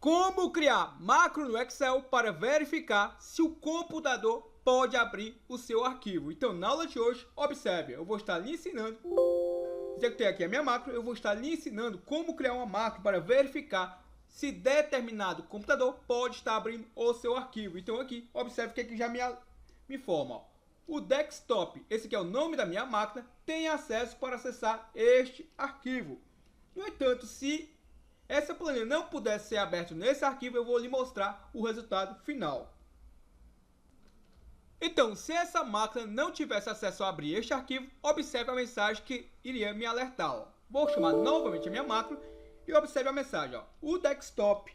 Como criar macro no Excel para verificar se o computador pode abrir o seu arquivo. Então, na aula de hoje, observe, eu vou estar lhe ensinando, já que tem aqui a minha macro, eu vou estar lhe ensinando como criar uma macro para verificar se determinado computador pode estar abrindo o seu arquivo. Então aqui, observe o que aqui já me informa. Ó. O desktop, esse aqui é o nome da minha máquina, tem acesso para acessar este arquivo. No entanto, se essa planilha não puder ser aberta nesse arquivo, eu vou lhe mostrar o resultado final. Então, se essa máquina não tivesse acesso a abrir este arquivo, observe a mensagem que iria me alertar. Ó. Vou chamar novamente a minha macro e observe a mensagem. Ó. O desktop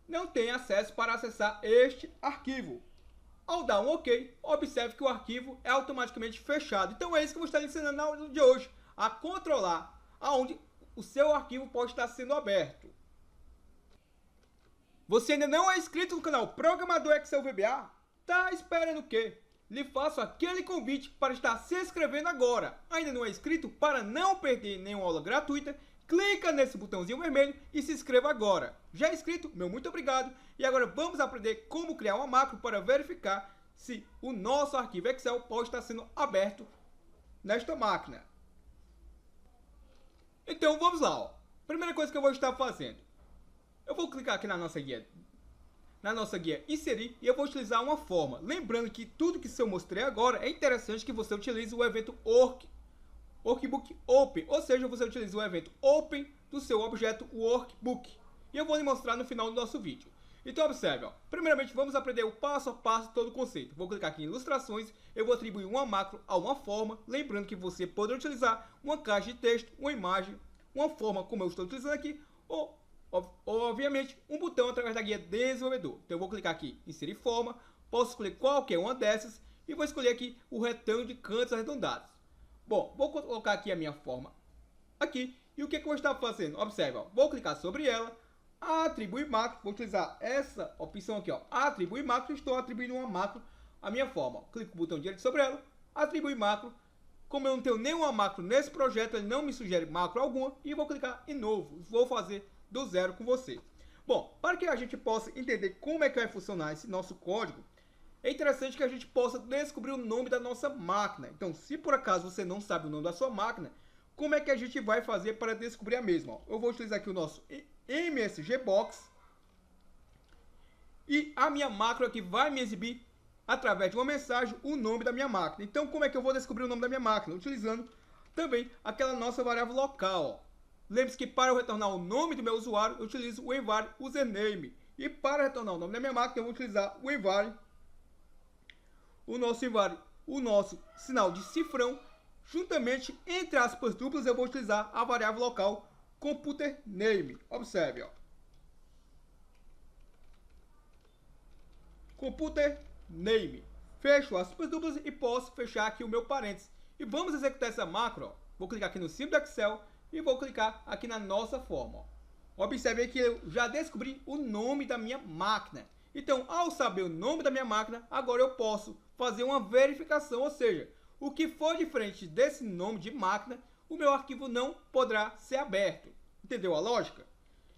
não tem acesso para acessar este arquivo. Ao dar um OK, observe que o arquivo é automaticamente fechado. Então é isso que eu vou estar lhe ensinando na aula de hoje, a controlar aonde o seu arquivo pode estar sendo aberto. Você ainda não é inscrito no canal Programador Excel VBA? Tá esperando o quê? Lhe faço aquele convite para estar se inscrevendo agora. Ainda não é inscrito? Para não perder nenhuma aula gratuita, clica nesse botãozinho vermelho e se inscreva agora. Já é inscrito? Meu muito obrigado. E agora vamos aprender como criar uma macro para verificar se o nosso arquivo Excel pode estar sendo aberto nesta máquina. Então vamos lá. Ó. Primeira coisa que eu vou estar fazendo. Eu vou clicar aqui na nossa guia inserir e eu vou utilizar uma forma. Lembrando que tudo que eu mostrei agora é interessante que você utilize o evento Workbook Open, ou seja, você utiliza o evento Open do seu objeto Workbook. E eu vou lhe mostrar no final do nosso vídeo. Então observe, ó. Primeiramente vamos aprender o passo a passo de todo o conceito. Vou clicar aqui em ilustrações, eu vou atribuir uma macro a uma forma, lembrando que você pode utilizar uma caixa de texto, uma imagem, uma forma como eu estou utilizando aqui, ou obviamente um botão através da guia desenvolvedor. Então eu vou clicar aqui em inserir forma, posso escolher qualquer uma dessas e vou escolher aqui o retângulo de cantos arredondados. Bom, vou colocar aqui a minha forma aqui e o que eu vou estar fazendo? Observe, ó, vou clicar sobre ela, atribuir macro, vou utilizar essa opção aqui, ó, atribuir macro, estou atribuindo uma macro à minha forma. Ó. Clico no botão direito sobre ela, atribuir macro. Como eu não tenho nenhuma macro nesse projeto, ele não me sugere macro alguma e vou clicar em novo, vou fazer do zero com você. Bom, para que a gente possa entender como é que vai funcionar esse nosso código, é interessante que a gente possa descobrir o nome da nossa máquina. Então, se por acaso você não sabe o nome da sua máquina, como é que a gente vai fazer para descobrir a mesma? Eu vou utilizar aqui o nosso MSG Box e a minha macro aqui vai me exibir através de uma mensagem o nome da minha máquina. Então, como é que eu vou descobrir o nome da minha máquina? Utilizando também aquela nossa variável local, ó. Lembre-se que para eu retornar o nome do meu usuário, eu utilizo o envary username. E para retornar o nome da minha máquina, eu vou utilizar o envary, o nosso sinal de cifrão. Juntamente, entre aspas duplas, eu vou utilizar a variável local computer name. Observe, ó. Computer name. Fecho aspas duplas e posso fechar aqui o meu parênteses. E vamos executar essa macro, ó. Vou clicar aqui no símbolo do Excel e vou clicar aqui na nossa forma. Ó. Observe que eu já descobri o nome da minha máquina. Então, ao saber o nome da minha máquina, agora eu posso fazer uma verificação, ou seja, o que for diferente desse nome de máquina, o meu arquivo não poderá ser aberto. Entendeu a lógica?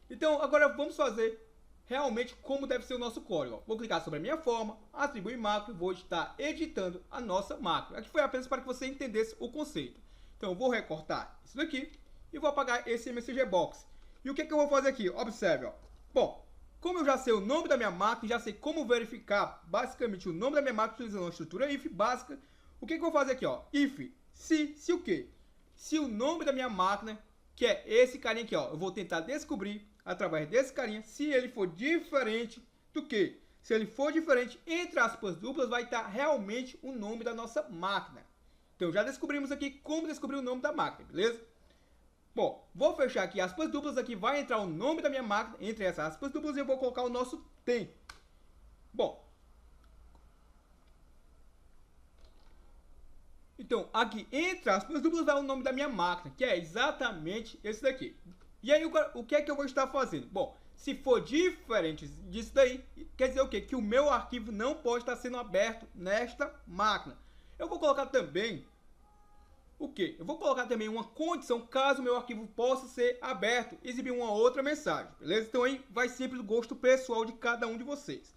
Então, agora vamos fazer realmente como deve ser o nosso código. Ó. Vou clicar sobre a minha forma, atribuir macro e vou estar editando a nossa macro. Aqui foi apenas para que você entendesse o conceito. Então, eu vou recortar isso daqui e vou apagar esse MSG Box. E o que eu vou fazer aqui? Observe, ó. Bom, como eu já sei o nome da minha máquina, já sei como verificar basicamente o nome da minha máquina utilizando uma estrutura if básica, o que eu vou fazer aqui, ó? If, se o quê? Se o nome da minha máquina, que é esse carinha aqui, ó, eu vou tentar descobrir através desse carinha, se ele for diferente do que? Se ele for diferente, entre aspas duplas, vai estar realmente o nome da nossa máquina. Então já descobrimos aqui como descobrir o nome da máquina, beleza? Bom, vou fechar aqui aspas duplas, aqui vai entrar o nome da minha máquina, entre essas aspas duplas, e eu vou colocar o nosso tempo. Bom, então aqui entre aspas duplas vai o nome da minha máquina, que é exatamente esse daqui. E aí o que é que eu vou estar fazendo? Bom, se for diferente disso daí, quer dizer o quê? Que o meu arquivo não pode estar sendo aberto nesta máquina. Eu vou colocar também o quê? Eu vou colocar também uma condição caso o meu arquivo possa ser aberto, exibir uma outra mensagem, beleza? Então aí vai sempre do gosto pessoal de cada um de vocês.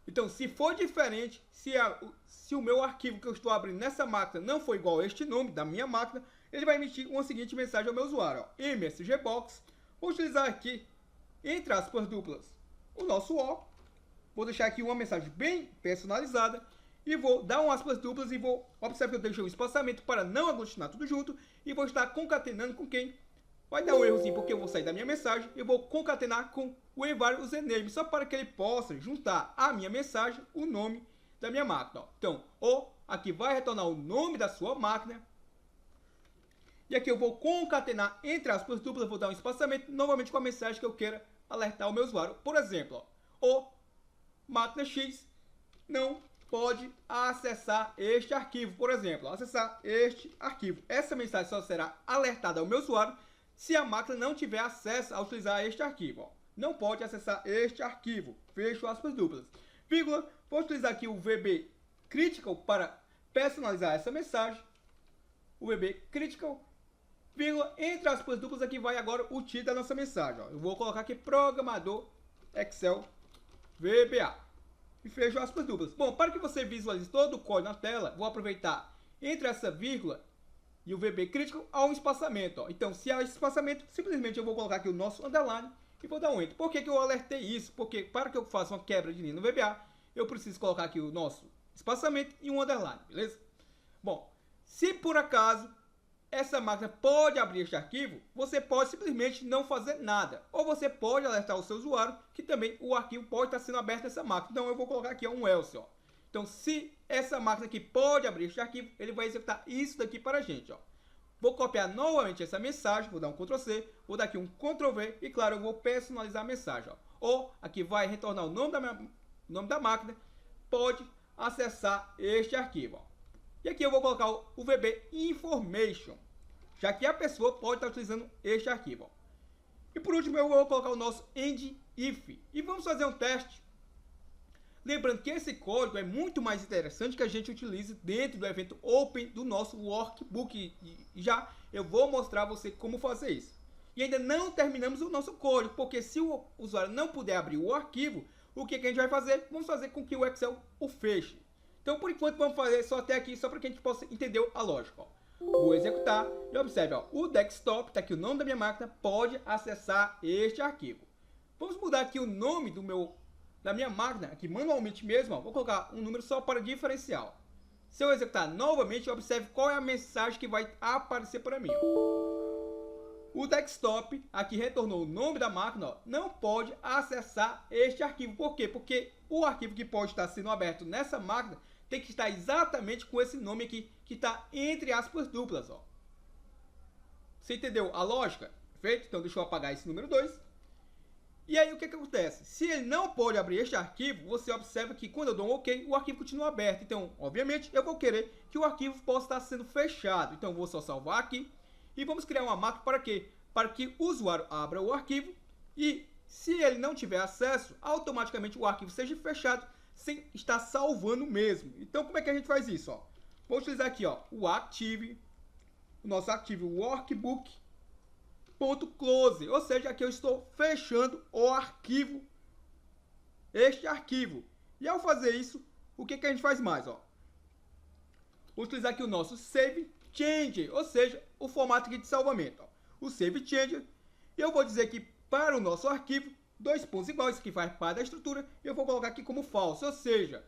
Então, se for diferente, se o meu arquivo que eu estou abrindo nessa máquina não for igual a este nome da minha máquina, ele vai emitir uma seguinte mensagem ao meu usuário, ó, msgbox. Vou utilizar aqui, entre aspas duplas, o nosso O. Vou deixar aqui uma mensagem bem personalizada e vou dar um aspas duplas e vou observar que eu deixei um espaçamento para não aglutinar tudo junto e vou estar concatenando com quem vai dar um errozinho porque eu vou sair da minha mensagem e vou concatenar com o envar username só para que ele possa juntar à minha mensagem o nome da minha máquina. Ó. Então, O aqui vai retornar o nome da sua máquina. E aqui eu vou concatenar entre aspas duplas, vou dar um espaçamento novamente com a mensagem que eu queira alertar o meu usuário. Por exemplo, ó, o máquina X não pode acessar este arquivo. Por exemplo, acessar este arquivo. Essa mensagem só será alertada ao meu usuário se a máquina não tiver acesso a utilizar este arquivo. Ó. Não pode acessar este arquivo. Fecho aspas duplas. Vírgula, vou utilizar aqui o VB Critical para personalizar essa mensagem. O VB Critical, vírgula, entre aspas duplas, aqui vai agora o título da nossa mensagem. Ó. Eu vou colocar aqui programador Excel VBA. E fecho aspas duplas. Bom, para que você visualize todo o código na tela, vou aproveitar entre essa vírgula e o VB Critical há um espaçamento. Ó. Então, se há esse espaçamento, simplesmente eu vou colocar aqui o nosso underline e vou dar um Enter. Por que eu alertei isso? Porque para que eu faça uma quebra de linha no VBA, eu preciso colocar aqui o nosso espaçamento e um underline, beleza? Bom, se por acaso essa máquina pode abrir este arquivo, você pode simplesmente não fazer nada. Ou você pode alertar o seu usuário que também o arquivo pode estar sendo aberto nessa máquina. Então eu vou colocar aqui um else. Ó. Então se essa máquina aqui pode abrir este arquivo, ele vai executar isso daqui para a gente. Ó. Vou copiar novamente essa mensagem, vou dar um Ctrl C, vou dar aqui um Ctrl V e claro, eu vou personalizar a mensagem. Ó. Ou aqui vai retornar o nome da máquina, pode acessar este arquivo. Ó. E aqui eu vou colocar o VB Information, já que a pessoa pode estar utilizando este arquivo. Ó. E por último eu vou colocar o nosso end if. E vamos fazer um teste. Lembrando que esse código é muito mais interessante que a gente utilize dentro do evento Open do nosso workbook. E já eu vou mostrar a você como fazer isso. E ainda não terminamos o nosso código, porque se o usuário não puder abrir o arquivo, o que a gente vai fazer? Vamos fazer com que o Excel o feche. Então por enquanto vamos fazer só até aqui, só para que a gente possa entender a lógica. Ó. Vou executar e observe, ó, o desktop, está aqui o nome da minha máquina, pode acessar este arquivo. Vamos mudar aqui o nome da minha máquina, aqui manualmente mesmo, ó, vou colocar um número só para diferencial. Se eu executar novamente, observe qual é a mensagem que vai aparecer para mim. Ó. O desktop, aqui retornou o nome da máquina, ó, não pode acessar este arquivo. Por quê? Porque o arquivo que pode estar sendo aberto nessa máquina tem que estar exatamente com esse nome aqui, que está entre aspas duplas. Ó. Você entendeu a lógica? Perfeito? Então deixa eu apagar esse número 2. E aí o que acontece? Se ele não pode abrir este arquivo, você observa que quando eu dou um OK, o arquivo continua aberto. Então, obviamente, eu vou querer que o arquivo possa estar sendo fechado. Então, eu vou só salvar aqui. E vamos criar uma máquina para quê? Para que o usuário abra o arquivo e, se ele não tiver acesso, automaticamente o arquivo seja fechado sem estar salvando mesmo. Então, como é que a gente faz isso? Ó? Vou utilizar aqui ó, o nosso Active Workbook .close, ou seja, aqui eu estou fechando o arquivo, este arquivo. E ao fazer isso, o que a gente faz mais? Ó? Vou utilizar aqui o nosso Save Change, ou seja, o formato aqui de salvamento. Ó. O Save Change, e eu vou dizer que para o nosso arquivo, 2 pontos iguais, que faz parte da estrutura, e eu vou colocar aqui como falso, ou seja,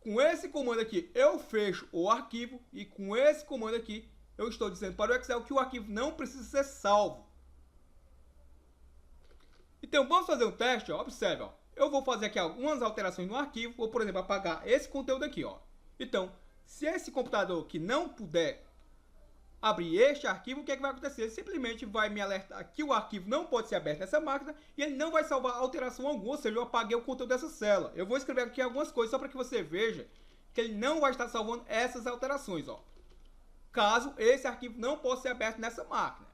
com esse comando aqui eu fecho o arquivo e com esse comando aqui eu estou dizendo para o Excel que o arquivo não precisa ser salvo. Então vamos fazer um teste, ó. Observe, ó. Eu vou fazer aqui algumas alterações no arquivo, vou por exemplo apagar esse conteúdo aqui, ó. Então, se esse computador que não puder abrir este arquivo, o que é que vai acontecer? Simplesmente vai me alertar que o arquivo não pode ser aberto nessa máquina e ele não vai salvar alteração alguma, ou seja, eu apaguei o conteúdo dessa célula. Eu vou escrever aqui algumas coisas só para que você veja que ele não vai estar salvando essas alterações, ó. Caso esse arquivo não possa ser aberto nessa máquina.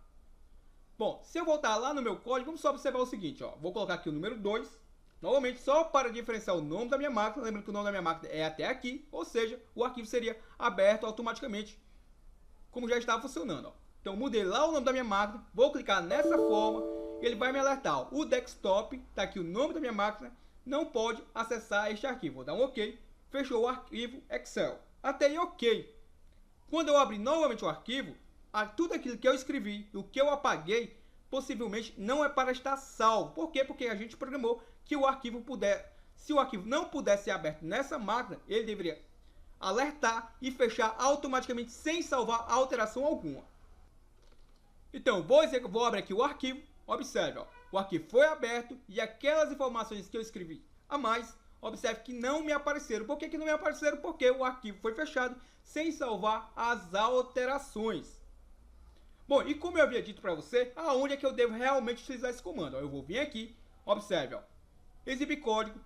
Bom, se eu voltar lá no meu código, vamos só observar o seguinte, ó. Vou colocar aqui o número 2, novamente só para diferenciar o nome da minha máquina, lembrando que o nome da minha máquina é até aqui, ou seja, o arquivo seria aberto automaticamente como já estava funcionando. Ó. Então mudei lá o nome da minha máquina, vou clicar nessa forma, ele vai me alertar. Ó. O desktop, está aqui o nome da minha máquina, não pode acessar este arquivo. Vou dar um OK, fechou o arquivo Excel. Até aí OK. Quando eu abrir novamente o arquivo, tudo aquilo que eu escrevi, o que eu apaguei, possivelmente não é para estar salvo. Por quê? Porque a gente programou que o arquivo se o arquivo não pudesse ser aberto nessa máquina, ele deveria alertar e fechar automaticamente sem salvar alteração alguma. Então, vou abrir aqui o arquivo, observe, ó, o arquivo foi aberto e aquelas informações que eu escrevi a mais, observe que não me apareceram. Por que não me apareceram? Porque o arquivo foi fechado sem salvar as alterações. Bom, e como eu havia dito para você, aonde é que eu devo realmente utilizar esse comando? Ó, eu vou vir aqui, observe, ó, exibir código.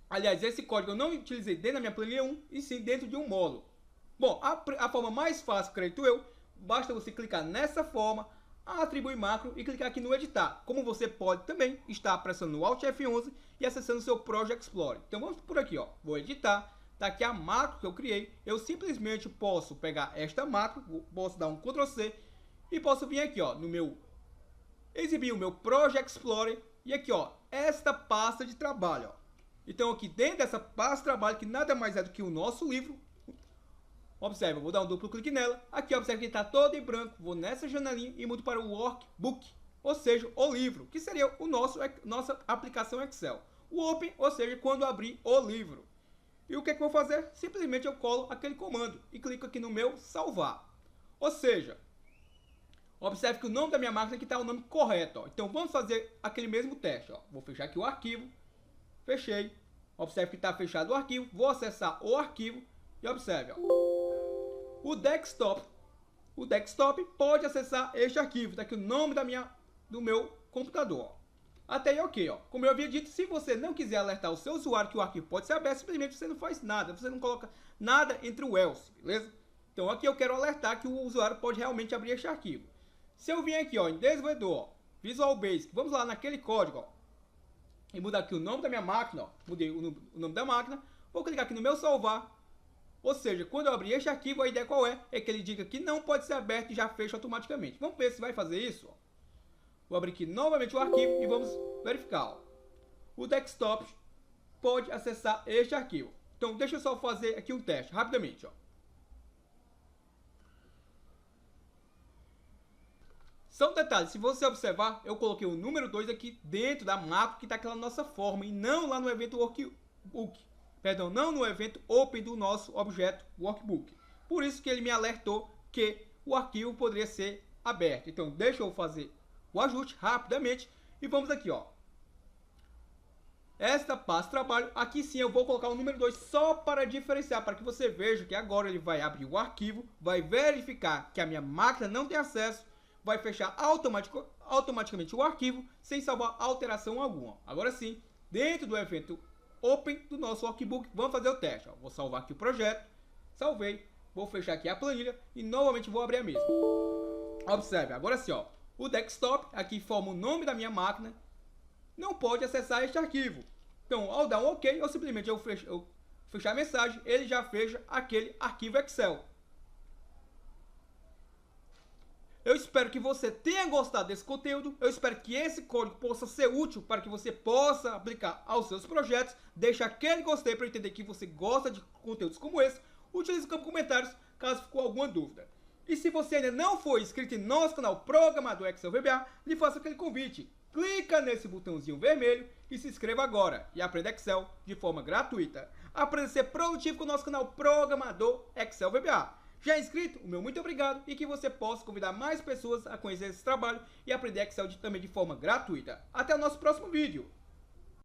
Aliás, esse código eu não utilizei dentro da minha planilha 1, e sim dentro de um módulo. Bom, a forma mais fácil, acredito eu, basta você clicar nessa forma, atribuir macro e clicar aqui no editar. Como você pode também estar pressionando o Alt F11 e acessando o seu Project Explorer. Então vamos por aqui, ó, vou editar. Tá aqui a macro que eu criei. Eu simplesmente posso pegar esta macro, posso dar um Ctrl C e posso vir aqui, ó, no meu exibir o meu Project Explorer e aqui, ó, esta pasta de trabalho, ó. Então aqui dentro dessa pasta de trabalho, que nada mais é do que o nosso livro, observe, eu vou dar um duplo clique nela, aqui observe que está todo em branco, vou nessa janelinha e mudo para o Workbook, ou seja, o livro, que seria nossa aplicação Excel. O Open, ou seja, quando abrir o livro. E o que eu vou fazer? Simplesmente eu colo aquele comando e clico aqui no meu salvar. Ou seja, observe que o nome da minha máquina aqui está o nome correto. Ó. Então vamos fazer aquele mesmo teste. Ó. Vou fechar aqui o arquivo. Fechei. Observe que está fechado o arquivo. Vou acessar o arquivo e observe. Ó. O desktop pode acessar este arquivo. Está aqui o nome do meu computador. Ó. Até aí ok. Ó. Como eu havia dito, se você não quiser alertar o seu usuário que o arquivo pode ser aberto, simplesmente você não faz nada. Você não coloca nada entre o else, beleza? Então aqui eu quero alertar que o usuário pode realmente abrir este arquivo. Se eu vir aqui, ó, em desenvolvedor, ó, Visual Basic, vamos lá naquele código, ó, e mudar aqui o nome da minha máquina, ó, mudei o nome da máquina, vou clicar aqui no meu salvar, ou seja, quando eu abrir este arquivo, a ideia qual é? É que ele diga que não pode ser aberto e já fecha automaticamente. Vamos ver se vai fazer isso, ó. Vou abrir aqui novamente o arquivo e vamos verificar, ó. O desktop pode acessar este arquivo. Então deixa eu só fazer aqui um teste, rapidamente, ó. Só um detalhe, se você observar, eu coloquei o número 2 aqui dentro da macro que está aquela nossa forma e não lá no evento Workbook. Perdão, não no evento Open do nosso objeto Workbook. Por isso que ele me alertou que o arquivo poderia ser aberto. Então deixa eu fazer o ajuste rapidamente e vamos aqui, ó. Esta pasta de trabalho, aqui sim eu vou colocar o número 2 só para diferenciar, para que você veja que agora ele vai abrir o arquivo, vai verificar que a minha máquina não tem acesso, vai fechar automaticamente o arquivo sem salvar alteração alguma. Agora sim, dentro do evento Open do nosso Workbook, vamos fazer o teste. Ó. Vou salvar aqui o projeto, salvei, vou fechar aqui a planilha e novamente vou abrir a mesma. Observe, agora sim, ó, o desktop, aqui forma o nome da minha máquina, não pode acessar este arquivo. Então, ao dar um OK, ou simplesmente eu fechar a mensagem, ele já fecha aquele arquivo Excel. Eu espero que você tenha gostado desse conteúdo. Eu espero que esse código possa ser útil para que você possa aplicar aos seus projetos. Deixa aquele gostei para entender que você gosta de conteúdos como esse. Utilize o campo de comentários caso ficou alguma dúvida. E se você ainda não for inscrito em nosso canal Programador Excel VBA, lhe faço aquele convite. Clica nesse botãozinho vermelho e se inscreva agora e aprenda Excel de forma gratuita. Aprenda a ser produtivo com o nosso canal Programador Excel VBA. Já é inscrito? O meu muito obrigado e que você possa convidar mais pessoas a conhecer esse trabalho e aprender Excel também de forma gratuita. Até o nosso próximo vídeo.